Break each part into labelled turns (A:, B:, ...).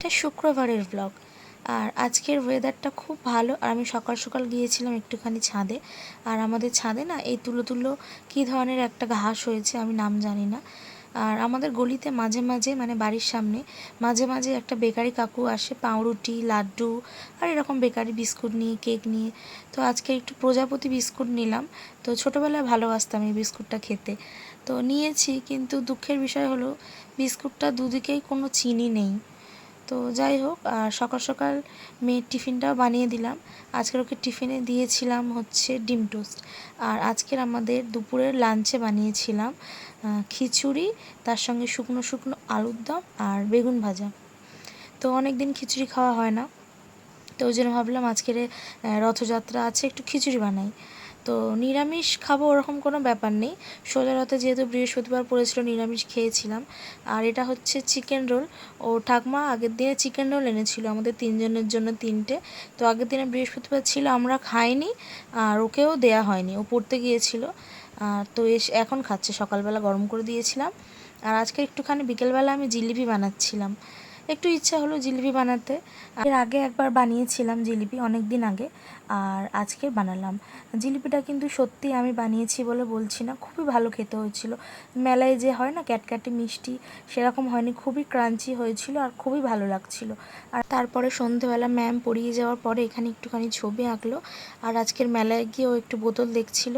A: এটা শুক্রবারের ব্লগ। আর আজকের ওয়েদারটা খুব ভালো। আর আমি সকাল সকাল গিয়েছিলাম একটুখানি ছাদে। আর আমাদের ছাদে না এই তুলো তুলো কী ধরনের একটা ঘাস হয়েছে, আমি নাম জানি না। আর আমাদের গলিতে মাঝে মাঝে মানে বাড়ির সামনে মাঝে মাঝে একটা বেকারি কাকু আসে পাউরুটি লাড্ডু আর এরকম বেকারি বিস্কুট নিয়ে কেক নিয়ে। তো আজকে একটু প্রজাপতি বিস্কুট নিলাম। তো ছোটোবেলায় ভালোবাসতাম এই বিস্কুটটা খেতে, তো নিয়েছি। কিন্তু দুঃখের বিষয় হলো বিস্কুটটা দুদিকেই কোনো চিনি নেই। তো যাই হোক, সকাল সকাল মেয়ের টিফিনটাও বানিয়ে দিলাম। আজকের ওকে টিফিনে দিয়েছিলাম হচ্ছে ডিম টোস্ট। আর আজকের আমাদের দুপুরের লাঞ্চে বানিয়েছিলাম খিচুড়ি, তার সঙ্গে শুকনো শুকনো আলুর দম আর বেগুন ভাজা। তো অনেক দিন খিচুড়ি খাওয়া হয় না, তো ওই জন্য ভাবলাম আজকের রথযাত্রা আছে, একটু খিচুড়ি বানাই। তো নিরামিষ খাবো ওরকম কোনো ব্যাপার নেই। সোজা রথে যেহেতু বৃহস্পতিবার পড়েছিল নিরামিষ খেয়েছিলাম। আর এটা হচ্ছে চিকেন রোল। ও ঠাকমা আগের দিনে চিকেন রোল এনেছিল আমাদের তিনজনের জন্য তিনটে। তো আগের দিনে বৃহস্পতিবার ছিল, আমরা খাইনি আর ওকেও দেয়া হয়নি, ও পড়তে গিয়েছিল। তো এখন খাচ্ছে, সকালবেলা গরম করে দিয়েছিলাম। আর আজকে একটুখানি বিকেলবেলা আমি জিলিপি বানাচ্ছিলাম, একটু ইচ্ছা হলো জিলিপি বানাতে। এর আগে একবার বানিয়েছিলাম জিলিপি অনেক দিন আগে, আর আজকে বানালাম। জিলিপিটা কিন্তু সত্যি আমি বানিয়েছি বলে বলছি না, খুবই ভালো খেতে হয়েছিল। মেলায় যে হয় না ক্যাটক্যাটে মিষ্টি, সেরকম হয়নি, খুবই ক্রাঞ্চি হয়েছিল আর খুবই ভালো লাগছিল। আর তারপরে সন্ধেবেলা ম্যাম পড়িয়ে যাওয়ার পরে এখানে একটুখানি ছবি আঁকলো। আর আজকের মেলায় গিয়ে ও একটু বোতল দেখছিল।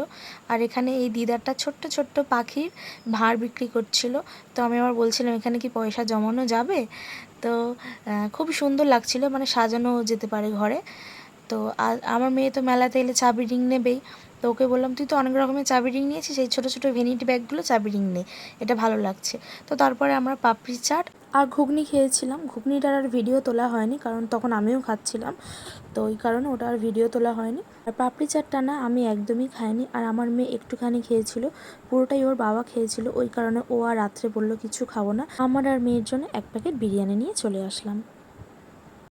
A: আর এখানে এই দিদারটা ছোট্ট ছোট্ট পাখির ভাঁড় বিক্রি করছিল। তো আমি আবার বলছিলাম এখানে কি পয়সা জমানো যাবে। তো খুবই সুন্দর লাগছিল, মানে সাজানো যেতে পারে ঘরে। তো আমার মেয়ে তো মেলাতে এলে চাবি রিং নেবেই। তো ওকে বললাম তুই তো অনেক রকমের চাবি রিং নিয়েছিস, সেই ছোটো ছোটো ভ্যানিটি ব্যাগগুলো চাবি রিং নে, এটা ভালো লাগছে। তো তারপরে আমরা পাপড়ি চাট আর ঘুগনি খেয়েছিলাম। ঘুগনিটার আর ভিডিও তোলা হয়নি, কারণ তখন আমিও খাচ্ছিলাম, তো ওই কারণে ওটা আর ভিডিও তোলা হয়নি। আর পাপড়ি চাটটা না আমি একদমই খাইনি, আর আমার মেয়ে একটুখানি খেয়েছিল, পুরোটাই ওর বাবা খেয়েছিল। ওই কারণে ও আর রাত্রে বললো কিছু খাবো না। আমার আর মেয়ের জন্য এক প্যাকেট বিরিয়ানি নিয়ে চলে আসলাম।